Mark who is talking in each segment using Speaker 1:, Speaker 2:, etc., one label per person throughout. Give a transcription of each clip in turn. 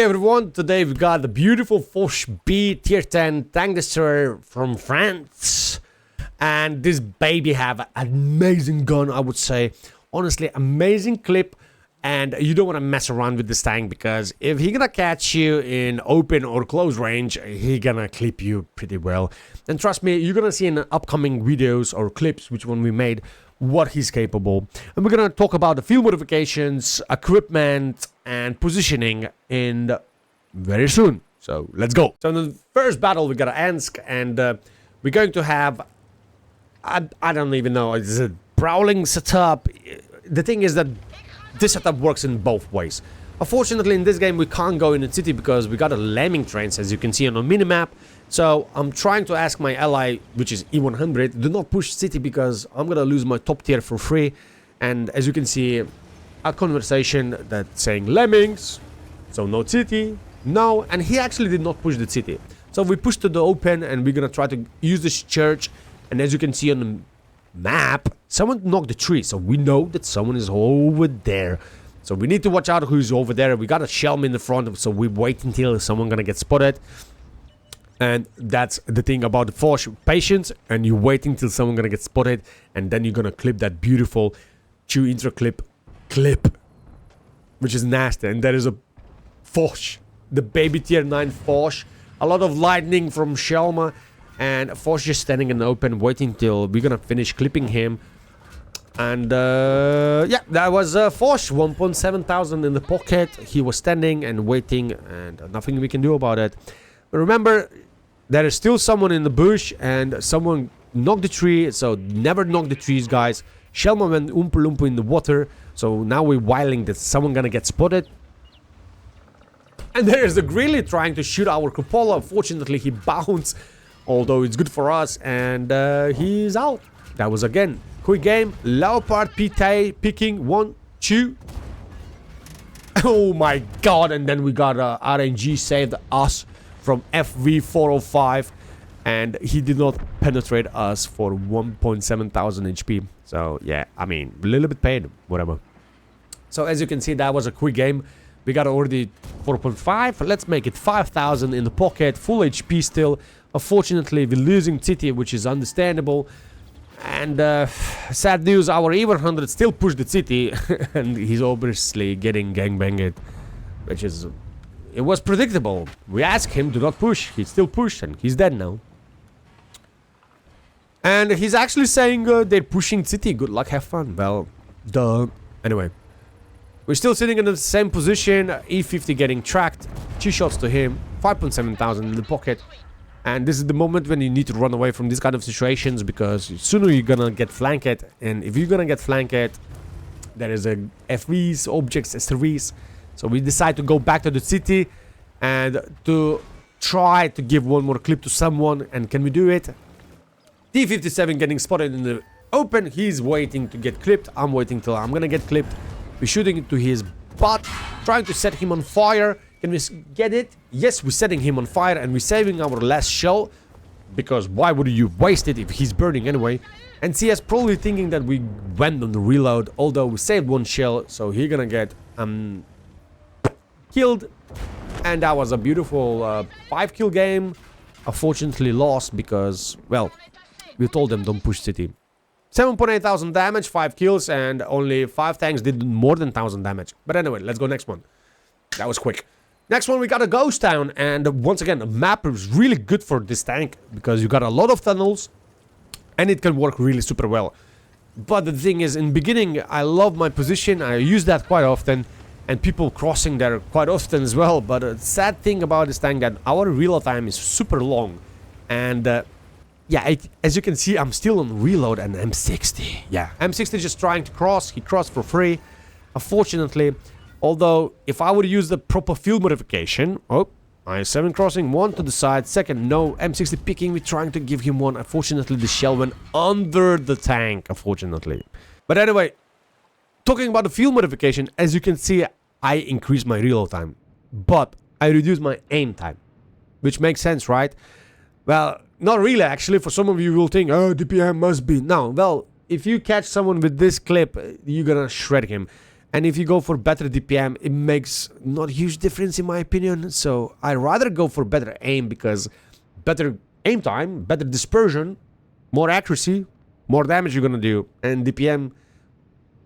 Speaker 1: everyone, today we got the beautiful Foch B tier 10 tank destroyer from France. And this baby have an amazing gun, I would say. Honestly, amazing clip. And you don't want to mess around with this tank, because if he gonna catch you in open or close range, he gonna clip you pretty well. And trust me, you're gonna see in upcoming videos or clips, which one we made, what he's capable. And we're gonna talk about the field modifications, equipment, and positioning in very soon. So let's go. So in the first battle we got Ensk, and we're going to have I don't even know, it's a brawling setup. The thing is that this setup works in both ways. Unfortunately, in this game we can't go in the city because we got a lemming trains, as you can see on the minimap. So I'm trying to ask my ally, which is E100, do not push city because I'm gonna lose my top tier for free. And as you can see, a conversation that's saying lemmings, so no city, no. And he actually did not push the city. So we pushed to the open, and we're gonna try to use this church. And as you can see on the map, someone knocked the tree, so we know that someone is over there. So we need to watch out who's over there. We got a Shelm in the front, so we wait until someone gonna get spotted. And that's the thing about the Foch, patience, and you wait until someone gonna get spotted, and then you're gonna clip that beautiful 2 intro clip, which is nasty. And there is a Foch, the baby tier 9 Foch, a lot of lightning from Shelma, and Foch just standing in the open, waiting till we're gonna finish clipping him. And yeah, that was Foch, 1,700 in the pocket. He was standing and waiting, and nothing we can do about it. But remember, there is still someone in the bush, and someone knocked the tree, so never knock the trees, guys. Shelma went Oompa Loompa in the water, so now we're whiling that someone gonna get spotted. And there's the Grilly trying to shoot our cupola. Unfortunately, he bounced, although it's good for us, and he's out. That was again quick game. Leopard PT picking 1, 2. Oh my god! And then we got RNG saved us from FV405, and he did not penetrate us for 1,700 HP. So yeah, I mean, a little bit paid, whatever. So as you can see, that was a quick game. We got already 4.5. Let's make it 5,000 in the pocket, full HP still. Unfortunately, we're losing city, which is understandable. And sad news, our E100 still pushed the city, and he's obviously getting gangbanged, which is... It was predictable. We asked him to not push. He still pushed, and he's dead now. And he's actually saying they're pushing city. Good luck, have fun. Well, duh. Anyway. We're still sitting in the same position. E50 getting tracked. 2 shots to him. 5,700 in the pocket. And this is the moment when you need to run away from these kind of situations, because sooner you're gonna get flanked. And if you're gonna get flanked, there is a FVs, objects, SRVs. So we decide to go back to the city and to try to give one more clip to someone. And can we do it? T57 getting spotted in the open. He's waiting to get clipped. I'm waiting till I'm gonna get clipped. We're shooting into his butt, trying to set him on fire. Can we get it? Yes, we're setting him on fire, and we're saving our last shell, because why would you waste it if he's burning anyway? And CS probably thinking that we went on the reload, although we saved 1 shell, so he's gonna get killed. And that was a beautiful 5-kill game. Unfortunately lost because, well, we told them don't push city. 7,800 damage, 5 kills, and only 5 tanks did more than 1,000 damage. But anyway, let's go next one. That was quick. Next one, we got a ghost town, and once again, the map is really good for this tank, because you got a lot of tunnels, and it can work really super well. But the thing is, in the beginning, I love my position, I use that quite often, and people crossing there quite often as well. But the sad thing about this tank, that our reload time is super long, and yeah, as you can see, I'm still on reload and M60. Yeah, M60 just trying to cross. He crossed for free. Unfortunately, although if I would use the proper field modification... Oh, I7 crossing, 1 to the side. Second, no, M60 picking. We're trying to give him 1. Unfortunately, the shell went under the tank, unfortunately. But anyway, talking about the field modification, as you can see, I increased my reload time. But I reduced my aim time. Which makes sense, right? Well... Not really, actually. For some of you will think, oh, DPM must be. No, well, if you catch someone with this clip, you're gonna shred him. And if you go for better DPM, it makes not a huge difference in my opinion. So I rather go for better aim, because better aim time, better dispersion, more accuracy, more damage you're gonna do. And DPM,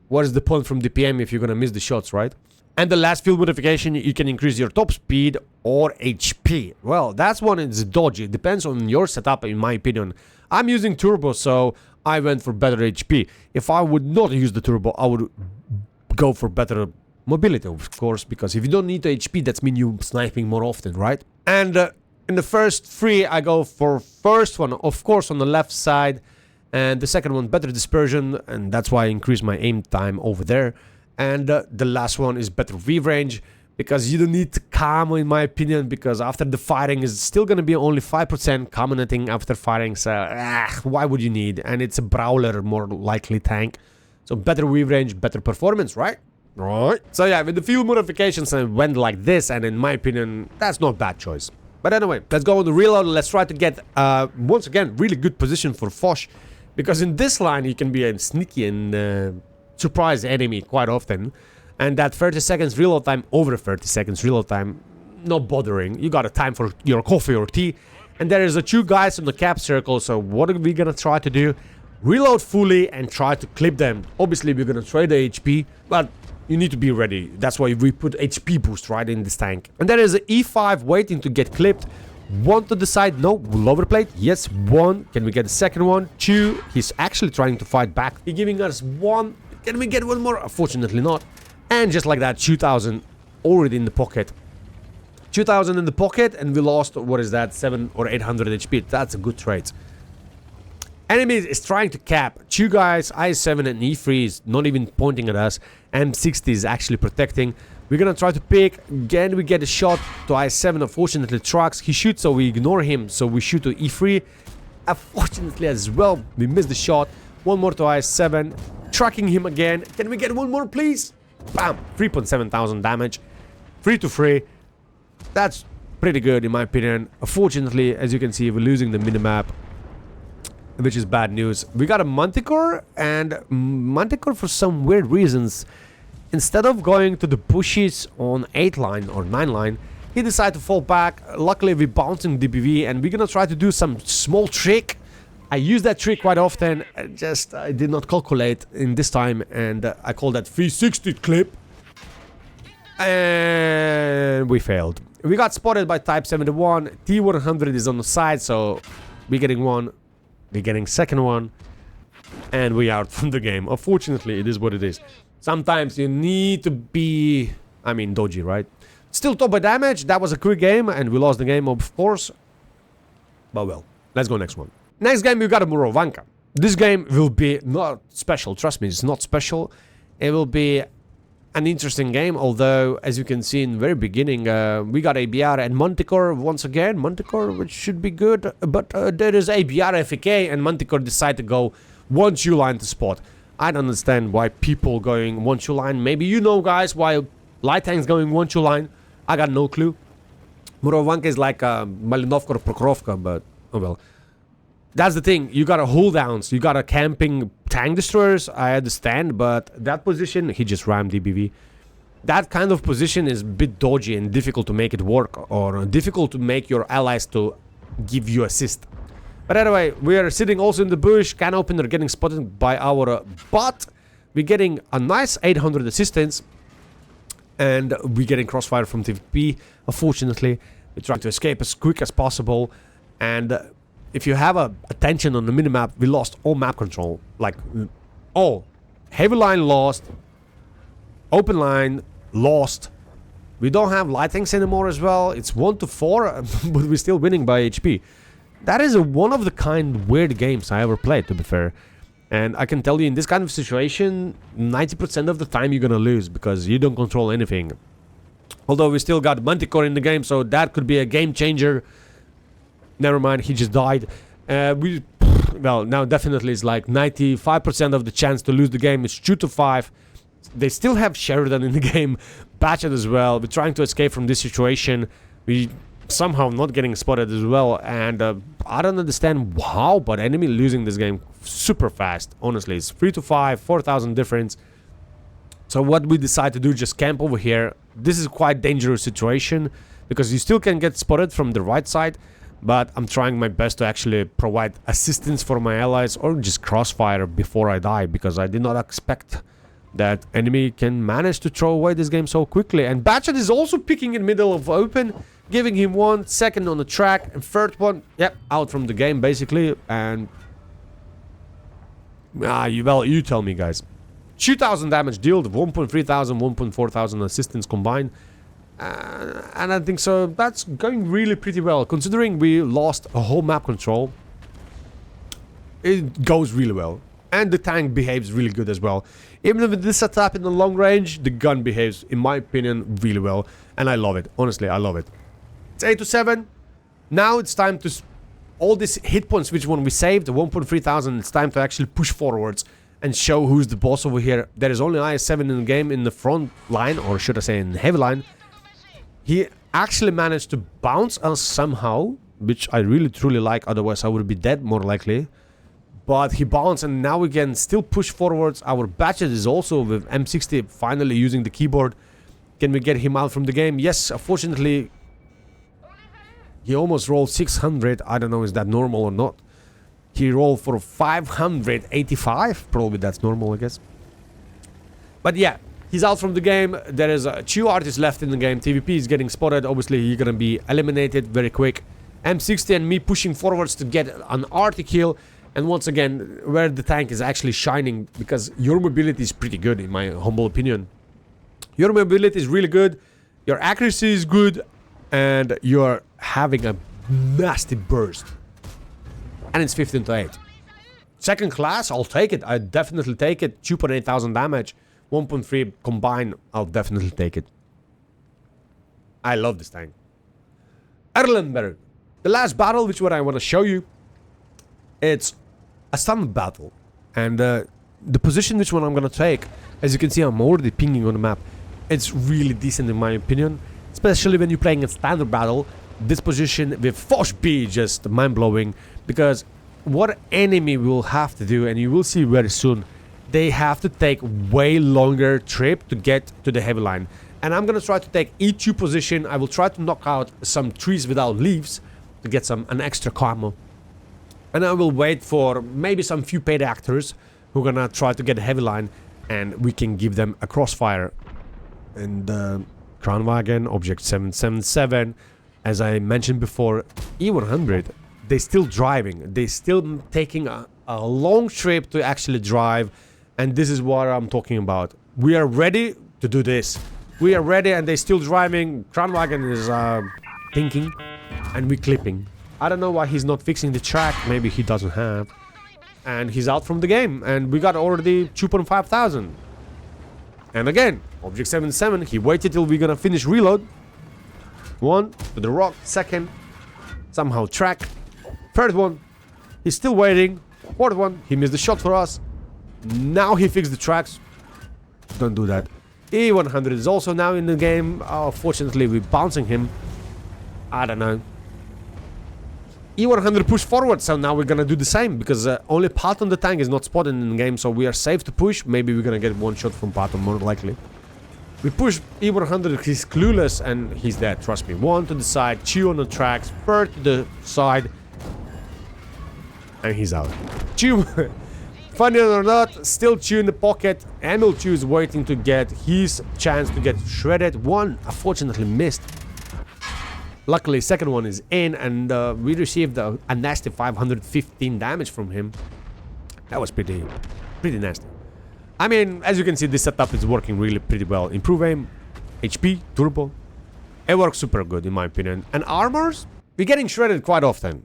Speaker 1: what is the point from DPM if you're gonna miss the shots, right? And the last field modification, you can increase your top speed or HP. Well, that's one is dodgy. It depends on your setup, in my opinion. I'm using turbo, so I went for better HP. If I would not use the turbo, I would go for better mobility, of course, because if you don't need the HP, that's mean you sniping more often, right? And in the first three, I go for first one, of course, on the left side, and the second one, better dispersion, and that's why I increased my aim time over there. And the last one is better weave range, because you don't need to camo, in my opinion, because after the firing is still going to be only 5% commenting after firing, so why would you need? And it's a brawler, more likely tank. So better weave range, better performance, right? Right. So yeah, with the few modifications I went like this, and in my opinion, that's not a bad choice. But anyway, let's go on the reload. Let's try to get, once again, really good position for Foch. Because in this line, you can be a sneaky and surprise enemy quite often. And that 30 seconds reload time, over 30 seconds reload time, not bothering. You got a time for your coffee or tea. And there is a 2 guys on the cap circle, so what are we gonna try to do? Reload fully and try to clip them. Obviously, we're gonna trade the HP, but you need to be ready. That's why we put HP boost right in this tank. And there is an E5 waiting to get clipped. 1 to the side, no. Lower plate, yes. 1, can we get the second one? 2, he's actually trying to fight back. He's giving us 1, can we get one more? Unfortunately not. And just like that, 2000 already in the pocket. 2000 in the pocket, and we lost, what is that, 700 or 800 HP. That's a good trade. Enemy is trying to cap. 2 guys, I7 and E3 is not even pointing at us. M60 is actually protecting. We're gonna try to pick. Again, we get a shot to I7. Unfortunately, trucks. He shoots, so we ignore him. So we shoot to E3. Unfortunately as well, we missed the shot. 1 more to I7. Trucking him again. Can we get 1 more, please? Bam! 3,700 damage. 3 to 3. That's pretty good in my opinion. Unfortunately, as you can see, we're losing the minimap, which is bad news. We got a Manticore, and Manticore, for some weird reasons, instead of going to the bushes on 8 line or 9 line, he decided to fall back. Luckily, we're bouncing DBV, and we're gonna try to do some small trick. I use that trick quite often, I did not calculate in this time, and I call that 360 clip. And we failed. We got spotted by Type 71. T100 is on the side, so we're getting 1. We're getting second one. And we are out from the game. Unfortunately, it is what it is. Sometimes you need to be, I mean, dodgy, right? Still top by damage. That was a quick game, and we lost the game, of course. But well, let's go next one. Next game, we got a Murovanka. This game will be not special. Trust me, it's not special. It will be an interesting game, although, as you can see in the very beginning, we got ABR and Manticore once again. Manticore, which should be good, but there is ABR FK, and Manticore decide to go 1-2 line to spot. I don't understand why people going 1-2 line. Maybe you know, guys, why light tank's going 1-2 line. I got no clue. Murovanka is like Malinovka or Prokhorovka, but oh well. That's the thing, you got a hold downs, you got a camping tank destroyers, I understand, but that position, he just rammed DBV. That kind of position is a bit dodgy and difficult to make it work, or difficult to make your allies to give you assist. But anyway, we are sitting also in the bush, can opener getting spotted by our bot. We're getting a nice 800 assistance, and we're getting crossfire from TVP. Unfortunately, we're trying to escape as quick as possible, and if you have attention on the minimap, we lost all map control. Like, all. Heavy line lost. Open line lost. We don't have light tanks anymore as well. It's 1-4, but we're still winning by HP. That is a one-of-the-kind weird games I ever played, to be fair. And I can tell you, in this kind of situation, 90% of the time you're gonna lose, because you don't control anything. Although we still got Manticore in the game, so that could be a game changer. Never mind, he just died. Well, now definitely it's like 95% of the chance to lose the game. It's 2-5. They still have Sheridan in the game. Batchet as well. We're trying to escape from this situation. We somehow not getting spotted as well. And I don't understand how, but enemy losing this game super fast. Honestly, it's 3-5, 4,000 difference. So what we decide to do, just camp over here. This is quite dangerous situation because you still can get spotted from the right side, but I'm trying my best to actually provide assistance for my allies or just crossfire before I die, because I did not expect that enemy can manage to throw away this game so quickly. And Batchet is also picking in middle of open, giving him 1 second on the track, and third one, yep, out from the game basically. And well, you tell me, guys. 2,000 damage dealt, 1.3 thousand, 1.4 thousand assistance combined. And I think so that's going really pretty well. Considering we lost a whole map control, it goes really well. And the tank behaves really good as well. Even with this setup in the long range, the gun behaves, in my opinion, really well. And I love it. Honestly, I love it. It's 8 to 7. Now it's time to... all these hit points, which one we saved, 1.3 thousand, it's time to actually push forwards and show who's the boss over here. There is only IS-7 in the game in the front line, or should I say in the heavy line. He actually managed to bounce us somehow, which I really truly like, otherwise I would be dead more likely. But he bounced, and now we can still push forwards. Our Batchet is also with M60 finally using the keyboard. Can we get him out from the game? Yes, unfortunately, he almost rolled 600. I don't know, is that normal or not? He rolled for 585. Probably that's normal, I guess. But yeah, he's out from the game. There is 2 artists left in the game. TVP is getting spotted. Obviously, he's gonna be eliminated very quick. M60 and me pushing forwards to get an arty kill. And once again, where the tank is actually shining, because your mobility is pretty good, in my humble opinion. Your mobility is really good. Your accuracy is good. And you're having a nasty burst. And it's 15 to 8. Second class, I'll take it. I definitely take it. 2.8 thousand damage. 1.3 combined. I'll definitely take it. I love this tank. Erlenberg. The last battle, which what I want to show you. It's a stun battle. And the position which one I'm going to take. As you can see, I'm already pinging on the map. It's really decent in my opinion. Especially when you're playing a standard battle. This position with Foch B just mind-blowing, because what enemy will have to do, and you will see very soon, they have to take way longer trip to get to the heavy line. And I'm gonna try to take E2 position. I will try to knock out some trees without leaves to get an extra camo. And I will wait for maybe some few paid actors who are gonna try to get a heavy line, and we can give them a crossfire. And Kranwagen, Object 777. As I mentioned before, E100, they're still driving. They're still taking a long trip to actually drive. And this is what I'm talking about. We are ready to do this. We are ready, and they're still driving. Kranwagen is thinking, and we're clipping. I don't know why he's not fixing the track. Maybe he doesn't have. And he's out from the game. And we got already 2.5 thousand. And again, Object 77, he waited till we're gonna finish reload. 1 to the rock, 2nd, somehow track. 3rd one, he's still waiting. 4th one, he missed the shot for us. Now he fixed the tracks. Don't do that. E100 is also now in the game. Oh, fortunately, we're bouncing him. I don't know. E100 pushed forward, so now we're gonna do the same, because only Pat on the tank is not spotted in the game, so we are safe to push. Maybe we're gonna get 1 shot from Pat, more likely. We push E100, he's clueless, and he's dead, trust me. 1 to the side, 2 on the tracks, 3rd to the side, and he's out. 2, funny or not, still 2 in the pocket. Emil 2 is waiting to get his chance to get shredded. 1, unfortunately, missed. Luckily, 2nd one is in, and we received a nasty 515 damage from him. That was pretty nasty. I mean, as you can see, this setup is working really pretty well. Improve aim, HP, turbo. It works super good, in my opinion. And armors, we're getting shredded quite often.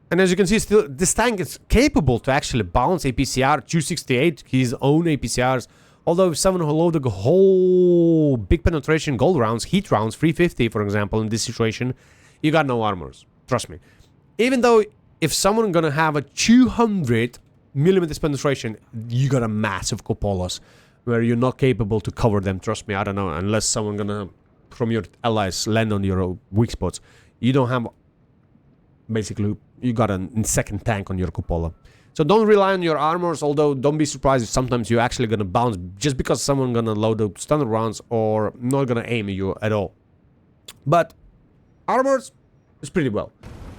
Speaker 1: And as you can see, still, this tank is capable to actually bounce APCR 268, his own APCRs. Although if someone who loaded a whole big penetration gold rounds, heat rounds, 350, for example, in this situation, you got no armors. Trust me. Even though if someone gonna have a 200 millimeters penetration, you got a massive cupolas where you're not capable to cover them. Trust me, I don't know, unless someone gonna from your allies land on your weak spots. You don't have, basically, you got a second tank on your cupola. So don't rely on your armors, although don't be surprised if sometimes you're actually gonna bounce just because someone gonna load up stun rounds or not gonna aim at you at all. But armors is pretty well.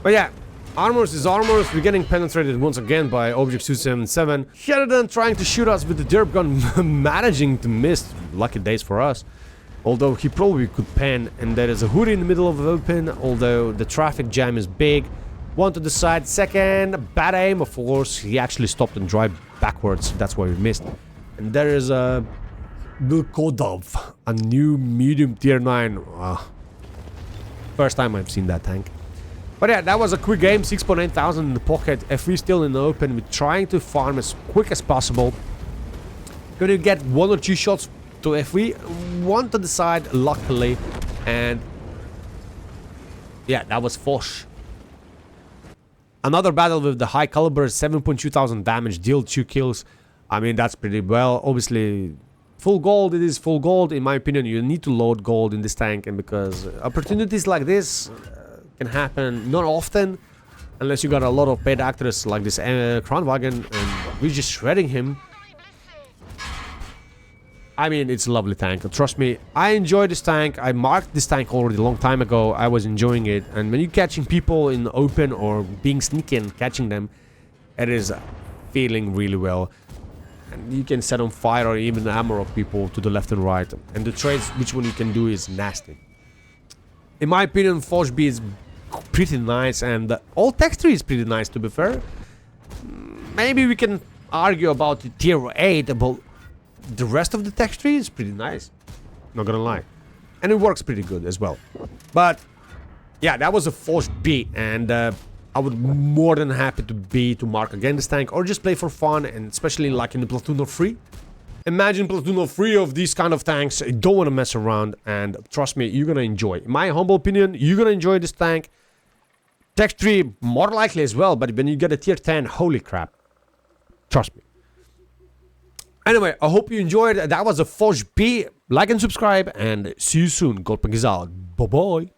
Speaker 1: But yeah, Armours is Armours. We're getting penetrated once again by Object 277. Sheridan trying to shoot us with the derp gun, managing to miss. Lucky days for us. Although he probably could pen, and there is a hoodie in the middle of the open, although the traffic jam is big. One to the side, second, bad aim, of course. He actually stopped and drive backwards, that's why we missed. And there is a Vilkodov, a new medium tier 9. First time I've seen that tank. But yeah, that was a quick game, 6.8 thousand in the pocket. FV still in the open, we're trying to farm as quick as possible. Gonna get 1 or 2 shots to FV, one to the side, luckily. And yeah, that was Foch. Another battle with the high caliber, 7.2 thousand damage, deal 2 kills. I mean, that's pretty well. Obviously, full gold, it is full gold. In my opinion, you need to load gold in this tank, and because opportunities like this can happen not often, unless you got a lot of paid actors like this Kranwagen, and we're just shredding him. I mean, it's a lovely tank. Trust me, I enjoy this tank. I marked this tank already a long time ago. I was enjoying it. And when you're catching people in the open or being sneaky and catching them, it is feeling really well. And you can set on fire or even armor of people to the left and right. And the trades, which one you can do is nasty. In my opinion, Foch B is pretty nice, and the old text tree is pretty nice, to be fair. Maybe we can argue about the tier 8, but the rest of the text tree is pretty nice. Not gonna lie. And it works pretty good as well. But yeah, that was a Foch B, and I would more than happy to mark again this tank, or just play for fun, and especially like in the Platoon of 3. Imagine Platoon of 3 of these kind of tanks. You don't want to mess around, and trust me, you're gonna enjoy. In my humble opinion, you're gonna enjoy this tank. Tech 3 more likely as well, but when you get a tier 10, holy crap. Trust me. Anyway, I hope you enjoyed. That was a Foch B. Like and subscribe, and see you soon. Goldpunk is out. Bye-bye.